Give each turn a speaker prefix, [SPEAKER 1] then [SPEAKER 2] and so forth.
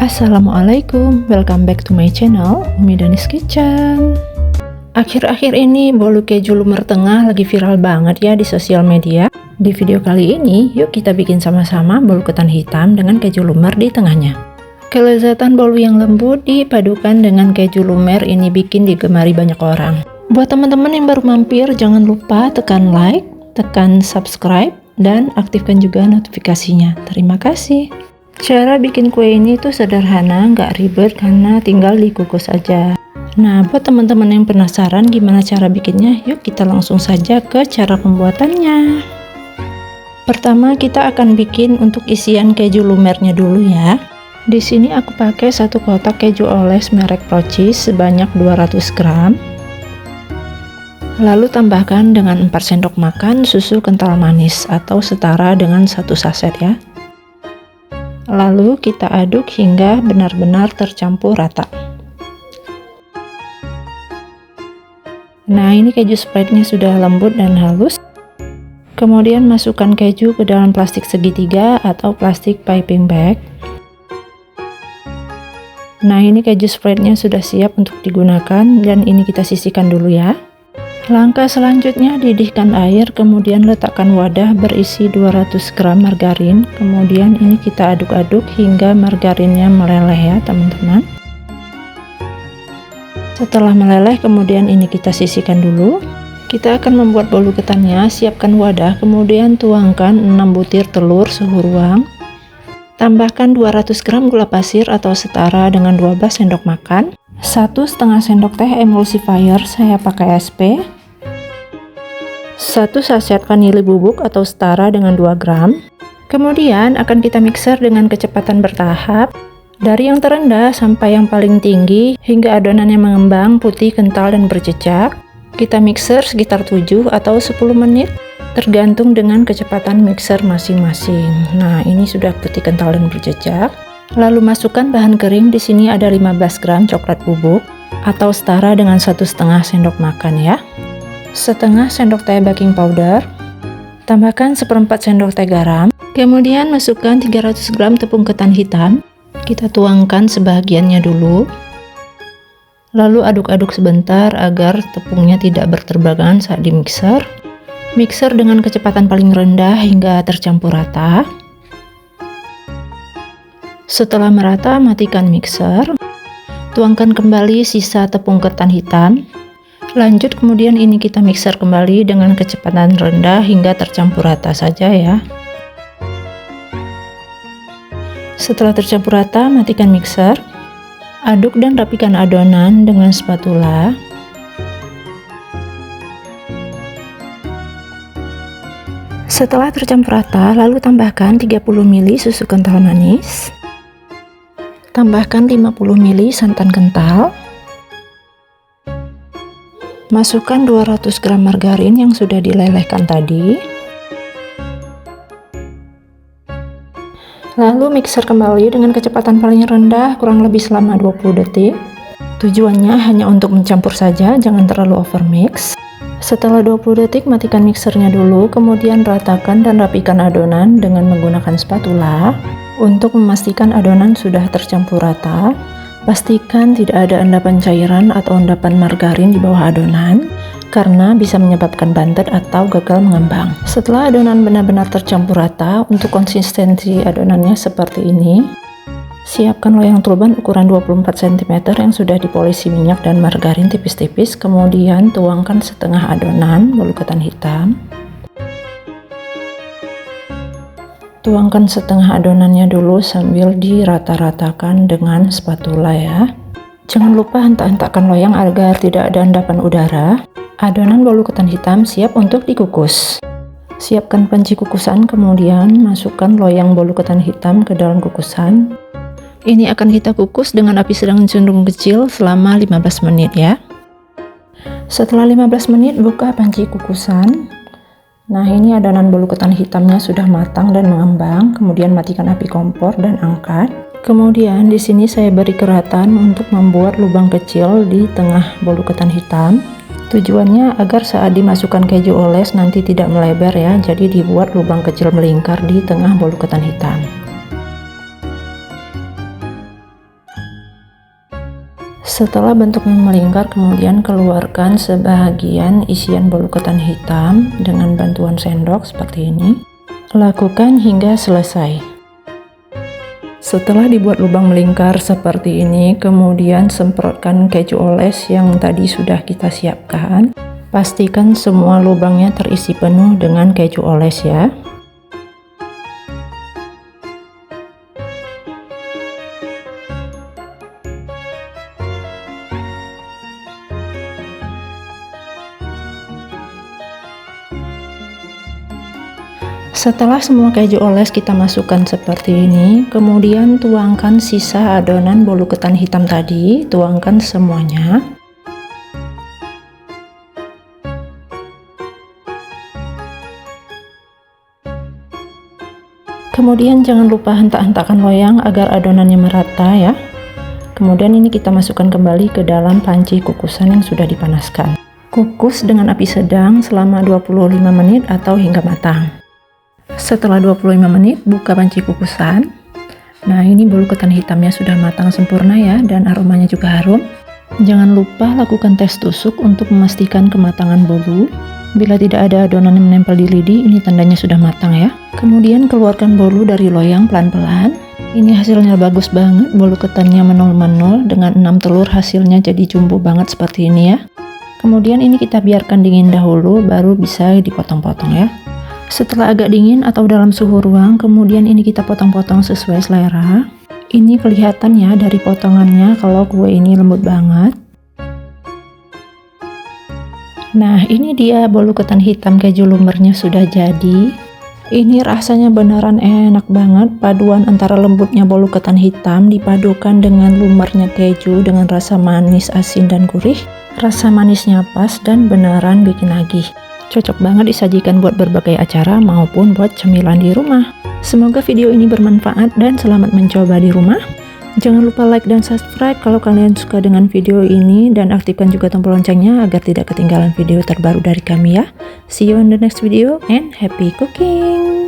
[SPEAKER 1] Assalamualaikum, welcome back to my channel, Umi Danis Kitchen. Akhir-akhir ini bolu keju lumer tengah lagi viral banget ya di sosial media. Di video kali ini, yuk kita bikin sama-sama bolu ketan hitam dengan keju lumer di tengahnya. Kelezatan bolu yang lembut dipadukan dengan keju lumer ini bikin digemari banyak orang. Buat teman-teman yang baru mampir, jangan lupa tekan like, tekan subscribe, dan aktifkan juga notifikasinya. Terima kasih. Cara bikin kue ini tuh sederhana, nggak ribet karena tinggal dikukus aja. Nah, buat teman-teman yang penasaran gimana cara bikinnya, yuk kita langsung saja ke cara pembuatannya. Pertama kita akan bikin untuk isian keju lumernya dulu ya. Di sini aku pakai satu kotak keju oles merek Procis sebanyak 200 gram. Lalu tambahkan dengan 4 sendok makan susu kental manis atau setara dengan 1 saset ya. Lalu kita aduk hingga benar-benar tercampur rata. Nah, ini keju spreadnya sudah lembut dan halus. Kemudian masukkan keju ke dalam plastik segitiga atau plastik piping bag. Nah, ini keju spreadnya sudah siap untuk digunakan dan ini kita sisihkan dulu ya. Langkah selanjutnya, didihkan air, kemudian letakkan wadah berisi 200 gram margarin. Kemudian ini kita aduk-aduk hingga margarinnya meleleh ya teman-teman. Setelah meleleh, kemudian ini kita sisihkan dulu. Kita akan membuat bolu ketannya. Siapkan wadah, kemudian tuangkan 6 butir telur suhu ruang. Tambahkan 200 gram gula pasir atau setara dengan 12 sendok makan. 1,5 sendok teh emulsifier, saya pakai SP. 1 saset vanili bubuk atau setara dengan 2 gram. Kemudian akan kita mixer dengan kecepatan bertahap dari yang terendah sampai yang paling tinggi hingga adonannya mengembang putih, kental, dan berjejak. Kita mixer sekitar 7 atau 10 menit tergantung dengan kecepatan mixer masing-masing. Nah, ini sudah putih, kental, dan berjejak. Lalu masukkan bahan kering. Di sini ada 15 gram coklat bubuk atau setara dengan 1,5 sendok makan ya. Setengah sendok teh baking powder. Tambahkan 1/4 sendok teh garam. Kemudian masukkan 300 gram tepung ketan hitam. Kita tuangkan sebagiannya dulu. Lalu aduk-aduk sebentar agar tepungnya tidak berterbangan saat di mixer. Mixer dengan kecepatan paling rendah hingga tercampur rata. Setelah merata, matikan mixer. Tuangkan kembali sisa tepung ketan hitam. Lanjut, kemudian ini kita mixer kembali dengan kecepatan rendah hingga tercampur rata saja ya. Setelah tercampur rata, matikan mixer. Aduk dan rapikan adonan dengan spatula. Setelah tercampur rata, lalu tambahkan 30 ml susu kental manis. Tambahkan 50 ml santan kental. Masukkan 200 gram margarin yang sudah dilelehkan tadi. Lalu mixer kembali dengan kecepatan paling rendah kurang lebih selama 20 detik. Tujuannya hanya untuk mencampur saja, jangan terlalu overmix. Setelah 20 detik, matikan mixernya dulu, kemudian ratakan dan rapikan adonan dengan menggunakan spatula. Untuk memastikan adonan sudah tercampur rata, pastikan tidak ada endapan cairan atau endapan margarin di bawah adonan, karena bisa menyebabkan bantet atau gagal mengembang. Setelah adonan benar-benar tercampur rata, untuk konsistensi adonannya seperti ini, siapkan loyang tulban ukuran 24 cm yang sudah dipolisi minyak dan margarin tipis-tipis, kemudian tuangkan setengah adonan bolu ketan hitam. Tuangkan setengah adonannya dulu sambil dirata-ratakan dengan spatula ya. Jangan lupa hentak-hentakkan loyang agar tidak ada endapan udara. Adonan bolu ketan hitam siap untuk dikukus. Siapkan panci kukusan, kemudian masukkan loyang bolu ketan hitam ke dalam kukusan. Ini akan kita kukus dengan api sedang cenderung kecil selama 15 menit ya. Setelah 15 menit, buka panci kukusan. Nah, ini adonan bolu ketan hitamnya sudah matang dan mengembang. Kemudian matikan api kompor dan angkat. Kemudian di sini saya beri keratan untuk membuat lubang kecil di tengah bolu ketan hitam. Tujuannya agar saat dimasukkan keju oles nanti tidak melebar ya. Jadi dibuat lubang kecil melingkar di tengah bolu ketan hitam. Setelah bentuknya melingkar, kemudian keluarkan sebagian isian bolu ketan hitam dengan bantuan sendok seperti ini. Lakukan hingga selesai. Setelah dibuat lubang melingkar seperti ini, kemudian semprotkan keju oles yang tadi sudah kita siapkan. Pastikan semua lubangnya terisi penuh dengan keju oles ya. Setelah semua keju oles kita masukkan seperti ini, kemudian tuangkan sisa adonan bolu ketan hitam tadi, tuangkan semuanya. Kemudian jangan lupa hentak-hentakan loyang agar adonannya merata ya. Kemudian ini kita masukkan kembali ke dalam panci kukusan yang sudah dipanaskan. Kukus dengan api sedang selama 25 menit atau hingga matang. Setelah 25 menit, buka panci kukusan. Nah, ini bolu ketan hitamnya sudah matang sempurna ya, dan aromanya juga harum. Jangan lupa lakukan tes tusuk untuk memastikan kematangan bolu. Bila tidak ada adonan yang menempel di lidi, ini tandanya sudah matang ya. Kemudian keluarkan bolu dari loyang pelan-pelan. Ini hasilnya bagus banget, bolu ketannya menol-menol, dengan 6 telur hasilnya jadi jumbo banget seperti ini ya. Kemudian ini kita biarkan dingin dahulu, baru bisa dipotong-potong ya. Setelah agak dingin atau dalam suhu ruang, kemudian ini kita potong-potong sesuai selera. Ini kelihatan ya dari potongannya kalau kue ini lembut banget. Nah, ini dia bolu ketan hitam keju lumernya sudah jadi. Ini rasanya beneran enak banget, paduan antara lembutnya bolu ketan hitam dipadukan dengan lumernya keju dengan rasa manis, asin, dan gurih. Rasa manisnya pas dan beneran bikin nagih. Cocok banget disajikan buat berbagai acara maupun buat cemilan di rumah. Semoga video ini bermanfaat dan selamat mencoba di rumah. Jangan lupa like dan subscribe kalau kalian suka dengan video ini, dan aktifkan juga tombol loncengnya agar tidak ketinggalan video terbaru dari kami ya. See you in the next video and happy cooking!